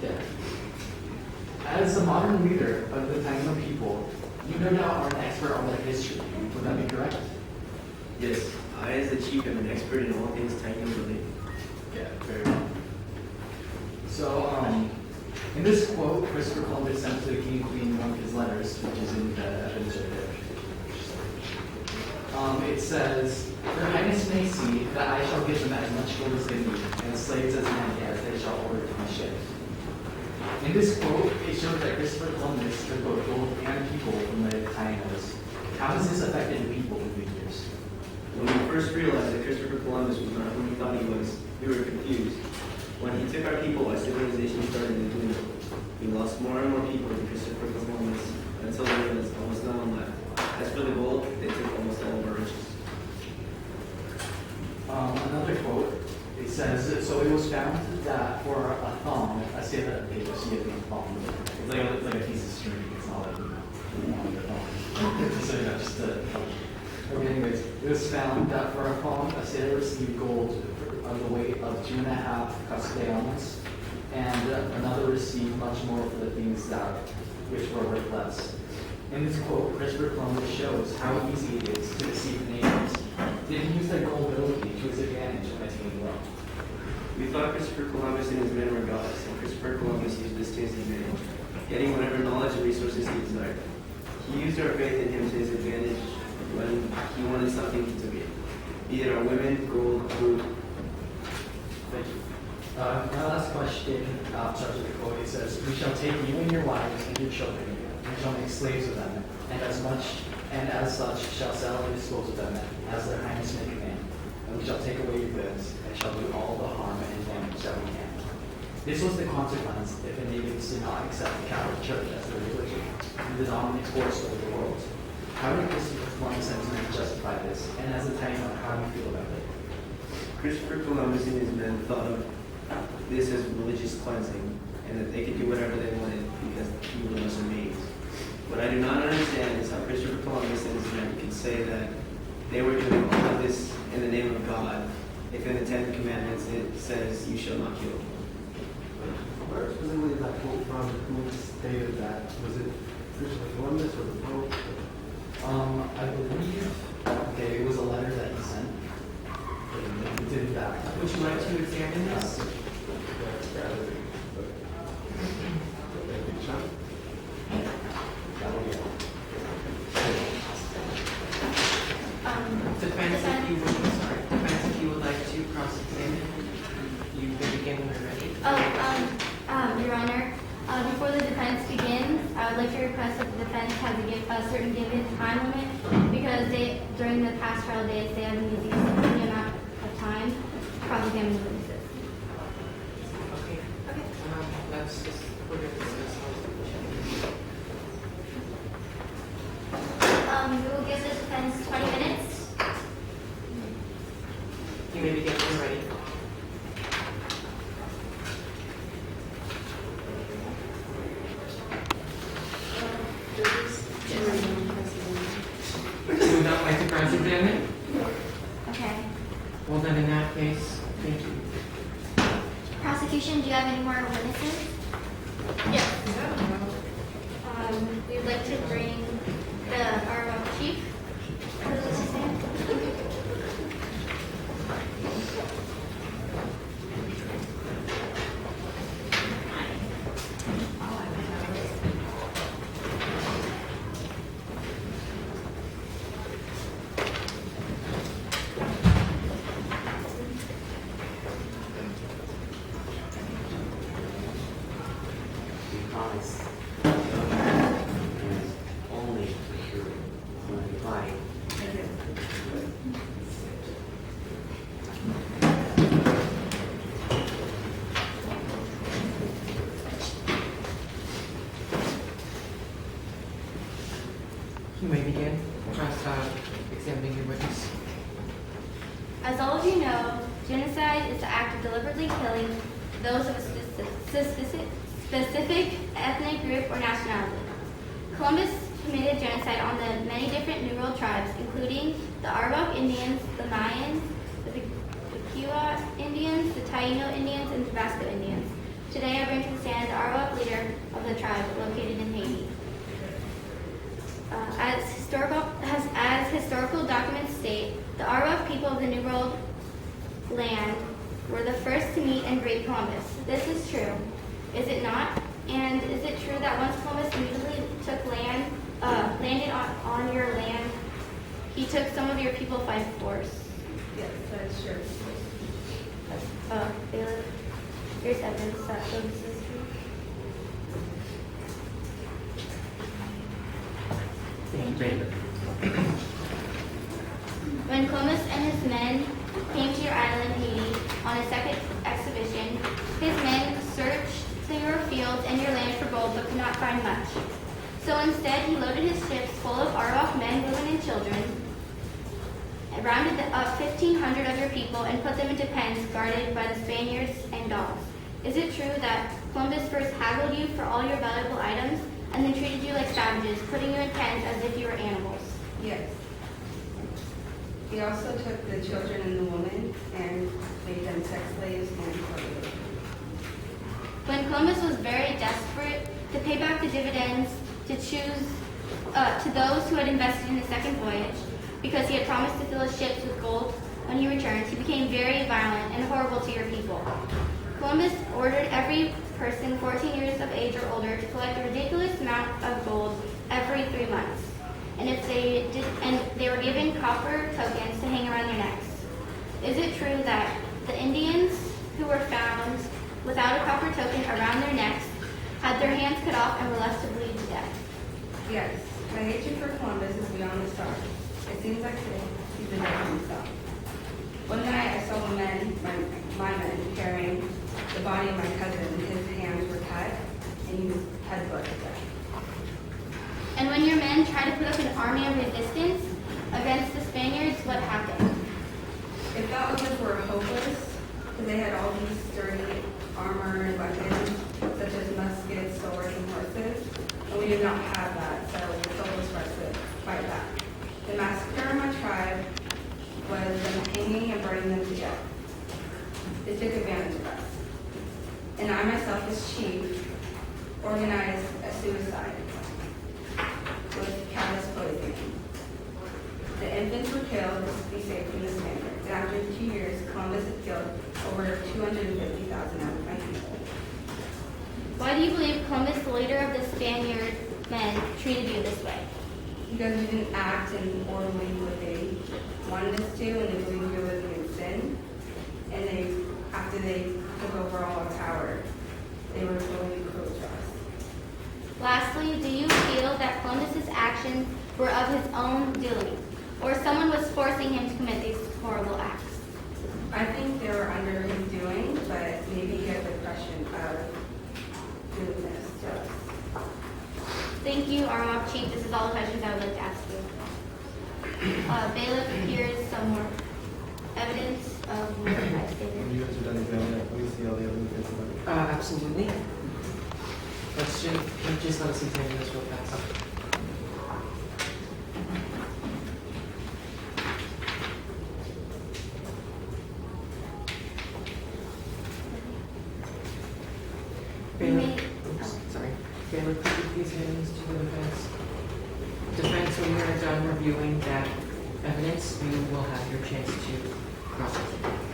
Yeah. As a modern leader of the Taino people, you no doubt are an expert on their history. Would that be correct? Yes, I as the chief am an expert in all things Taino related. Yeah, very well. So, in this quote, Christopher Columbus sent to the king and queen one of his letters, which is in the evidence right there. It says, "Your Highness may see that I shall give them as much gold as they need, and slaves as many as they shall order to be shipped." In this quote, it shows that Christopher Columbus took both gold and people from the Tainos. How has this affected the people through the years? When we first realized that Christopher Columbus was not who we thought he was, we were confused. When he took our people, our civilization started to dwindle. We lost more and more people to Christopher Columbus until there was almost no one left. As for the gold, they took almost all of our riches. Another quote, it says, "So it was found that for a thong, a sailor, okay, you'll see it being thong, it's like a piece of string, it's not like a thong." So yeah, just to help. Okay, anyways, it was found that for a thong, a sailor received gold of the weight of 2.5 castellanos, and another received much more for the things that which were worth less. In this quote, Christopher Columbus shows how easy it is to deceive nations. Did he use their gullibility to his advantage by taking wealth? We thought Christopher Columbus and his men were gods, and Christopher Columbus used this to his advantage, getting whatever knowledge and resources he desired. He used our faith in him to his advantage when he wanted something, he took it. Be it our women, gold, food. Thank you. My last question starts with the quote. It says, "We shall take you and your wives and your children, and shall make slaves of them, and as such shall sell and dispose of them, as their highness may command. And we shall take away your goods, and shall do all the harm and damage that we can." This was the consequence if the natives did not accept the Catholic Church as their religion and the dominant force over the world. How did Christopher Columbus and his men justify this? And as a Taino, how do you feel about it? Christopher Columbus and his men thought of this as religious cleansing, and that they could do whatever they wanted because he was amazed. What I do not understand is how Christopher Columbus and his men can say that they were doing all of this in the name of God, if in the Ten Commandments it says, "You shall not kill." Where specifically is that quote from? Who stated that? Was it Christopher Columbus or the Pope? I believe, okay, it was a letter that he sent. It did that. Would you like to examine this? Defense, if you would like to cross-examine, you may begin when you're ready. Your Honor, before the defense begins, I would like to request that the defense has a certain given time limit because during the past trial days, they have been using a significant amount of time to cross-examine the witnesses. Okay. Let's just, we're going to discuss We will give the defense 20 minutes. You may begin when you're ready. You would not like to cross-examine? Okay. Well, then in that case, thank you. Prosecution, do you have any more witnesses? Yes. We would like to bring our chief to the witness stand. Because is only true when life You may begin examining your witness. As all of you know, genocide is the act of deliberately killing those of a specific ethnic group or nationality. Columbus committed genocide on the many different New World tribes, including the Arauc Indians, the Mayans, the Kiowa Indians, the Taino Indians, and the Tabasco Indians. Today I bring to the stand center of the tribe located in Haiti. As historical documents state, the Arab people of the New World land were the first to meet and greet Columbus. This is true, is it not? And is it true that once Columbus immediately landed on your land, he took some of your people by force? Yes, that is true. Bailiff, here's evidence that shows this is true. Bailiff. When Columbus and his men came to your island, Haiti, on a second expedition, his men searched your fields and your land for gold, but could not find much. So instead, he loaded his ships full of Arawak men, women, and children, and rounded up 1,500 of your people and put them into pens guarded by the Spaniards and dogs. Is it true that Columbus first haggled you for all your valuable items and then treated you like savages, putting you in pens as if you were animals? Yes. He also took the children and the women and made them sex slaves and slaves. When Columbus was very desperate to pay back the dividends to those who had invested in the second voyage, because he had promised to fill his ships with gold when he returned, he became very violent and horrible to your people. Columbus ordered every person 14 years of age or older to collect a ridiculous amount of gold every 3 months. And they were given copper tokens to hang around their necks. Is it true that the Indians who were found without a copper token around their necks had their hands cut off and were left to bleed to death? Yes, my hatred for Columbus is beyond the stars. It seems like he's been dead himself. One night I saw my men, carrying the body of my cousin, and his hands were cut, and he was headbutted to death. And when your men tried to put up an army of resistance against the Spaniards, what happened? It felt as if we were hopeless, because they had all these sturdy armor and weapons, such as muskets, swords, and horses, and we did not have that, so it was hopeless for us to fight back. The massacre of my tribe was them hanging and burning them to death. They took advantage of us. And I myself, as chief, organized a suicide with callous poisoning. The infants were killed to be safe from the Spaniards. And after 2 years, Columbus had killed over 250,000 of my people. Why do you believe Columbus, the leader of the Spaniard men, treated you this way? Because we didn't act and or believe what they wanted us to, and they believed we were living in sin. And after they took over all our power, they were totally cruel to us. Lastly, do you feel that Columbus's actions were of his own doing, or someone was forcing him to commit these horrible acts? I think they were under his doing, but maybe he had the impression of doing this to us. Thank you, Armagh Chief. This is all the questions I would like to ask you. Bailiff, here's some more evidence of what I When stated. you guys are done examining it, please see all the evidence that's in it. Absolutely. Just let us examine this real fast. Sorry. Bailiff, could you please hand these to the defense? Defense, when you're done reviewing that evidence, you will have your chance to cross-examine.